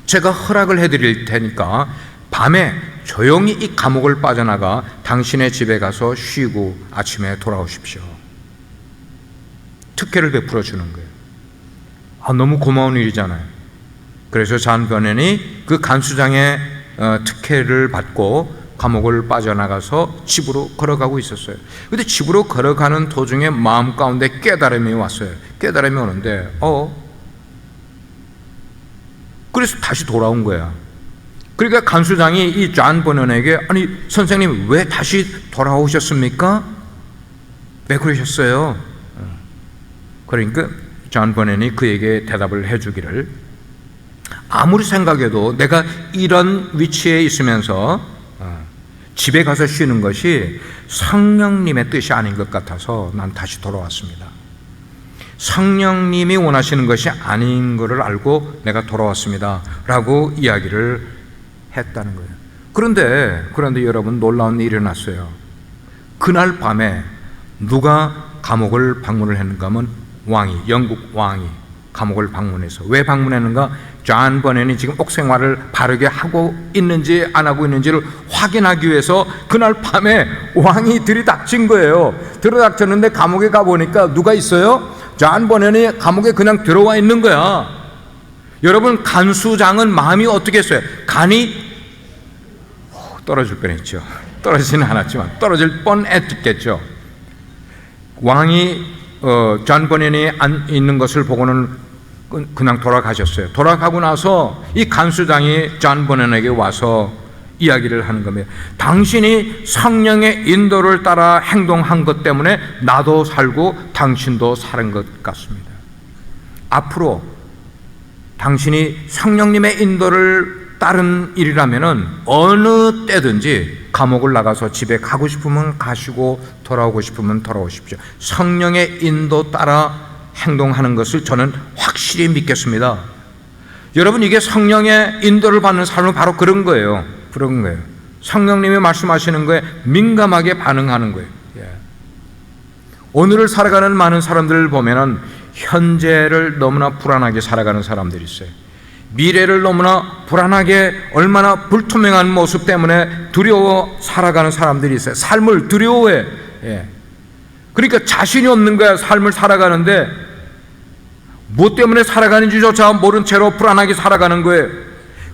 Speaker 1: 제가 허락을 해드릴 테니까 밤에 조용히 이 감옥을 빠져나가 당신의 집에 가서 쉬고 아침에 돌아오십시오. 특혜를 베풀어 주는 거예요. 너무 고마운 일이잖아요. 그래서 존 버넌이 그 간수장의 특혜를 받고 감옥을 빠져나가서 집으로 걸어가고 있었어요. 근데 집으로 걸어가는 도중에 마음 가운데 깨달음이 왔어요. 깨달음이 오는데 그래서 다시 돌아온 거야. 그러니까 간수장이 이 존 버넌에게 아니 선생님 왜 다시 돌아오셨습니까? 왜 그러셨어요? 그러니까 존 버넌이 그에게 대답을 해주기를 아무리 생각해도 내가 이런 위치에 있으면서 집에 가서 쉬는 것이 성령님의 뜻이 아닌 것 같아서 난 다시 돌아왔습니다. 성령님이 원하시는 것이 아닌 것을 알고 내가 돌아왔습니다 라고 이야기를 했다는 거예요. 그런데 여러분 놀라운 일이 일어났어요. 그날 밤에 누가 감옥을 방문을 했는가 하면 영국 왕이 감옥을 방문해서 왜 방문했는가? 존 버넌이 지금 옥생활을 바르게 하고 있는지 안 하고 있는지를 확인하기 위해서 그날 밤에 왕이 들이닥친 거예요. 들이닥쳤는데 감옥에 가보니까 누가 있어요? 존 버넌이 감옥에 그냥 들어와 있는 거야. 여러분 간수장은 마음이 어떻게 했어요? 간이 떨어질 뻔했죠. 떨어지지는 않았지만 떨어질 뻔했겠죠. 왕이 존 버넌이 있는 것을 보고는 그냥 돌아가셨어요. 돌아가고 나서 이 간수장이 존 버넌에게 와서 이야기를 하는 겁니다. 당신이 성령의 인도를 따라 행동한 것 때문에 나도 살고 당신도 사는 것 같습니다. 앞으로 당신이 성령님의 인도를 따른 일이라면은 어느 때든지 감옥을 나가서 집에 가고 싶으면 가시고 돌아오고 싶으면 돌아오십시오. 성령의 인도 따라 행동하는 것을 저는 확실히 믿겠습니다. 여러분, 이게 성령의 인도를 받는 삶은 바로 그런 거예요. 그런 거예요. 성령님이 말씀하시는 거에 민감하게 반응하는 거예요. 오늘을 살아가는 많은 사람들을 보면은 현재를 너무나 불안하게 살아가는 사람들이 있어요. 미래를 너무나 불안하게, 얼마나 불투명한 모습 때문에 두려워 살아가는 사람들이 있어요. 삶을 두려워해. 그러니까 자신이 없는 거야. 삶을 살아가는데 뭐 때문에 살아가는지조차 모른 채로 불안하게 살아가는 거예요.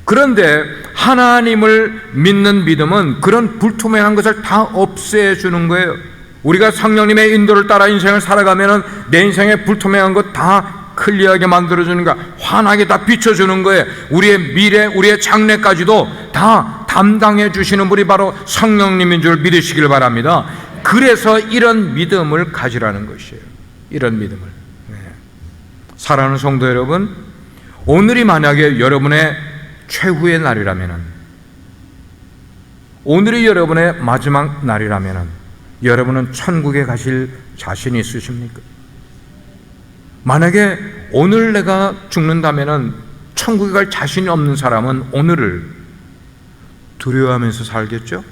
Speaker 1: 그런데 하나님을 믿는 믿음은 그런 불투명한 것을 다 없애주는 거예요. 우리가 성령님의 인도를 따라 인생을 살아가면 내 인생의 불투명한 것 다 클리어하게 만들어주는 거야. 환하게 다 비춰주는 거예요. 우리의 미래, 우리의 장래까지도 다 담당해 주시는 분이 바로 성령님인 줄 믿으시길 바랍니다. 그래서 이런 믿음을 가지라는 것이에요. 이런 믿음을. 사랑하는 성도 여러분, 오늘이 만약에 여러분의 최후의 날이라면, 오늘이 여러분의 마지막 날이라면 여러분은 천국에 가실 자신이 있으십니까? 만약에 오늘 내가 죽는다면 천국에 갈 자신이 없는 사람은 오늘을 두려워하면서 살겠죠?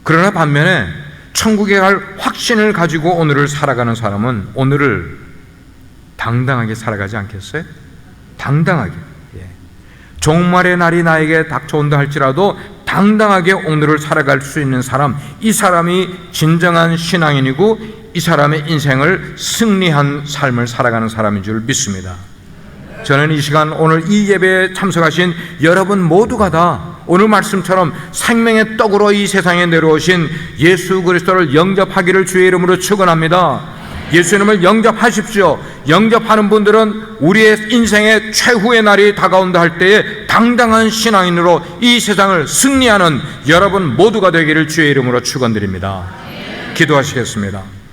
Speaker 1: 그러나 반면에 천국에 갈 확신을 가지고 오늘을 살아가는 사람은 오늘을 당당하게 살아가지 않겠어요? 당당하게. 종말의 날이 나에게 닥쳐온다 할지라도 당당하게 오늘을 살아갈 수 있는 사람, 이 사람이 진정한 신앙인이고 이 사람의 인생을 승리한 삶을 살아가는 사람인 줄 믿습니다. 저는 이 시간 오늘 이 예배에 참석하신 여러분 모두가 다 오늘 말씀처럼 생명의 떡으로 이 세상에 내려오신 예수 그리스도를 영접하기를 주의 이름으로 축원합니다. 예수님을 영접하십시오. 영접하는 분들은 우리의 인생의 최후의 날이 다가온다 할 때에 당당한 신앙인으로 이 세상을 승리하는 여러분 모두가 되기를 주의 이름으로 축원드립니다. 기도하시겠습니다.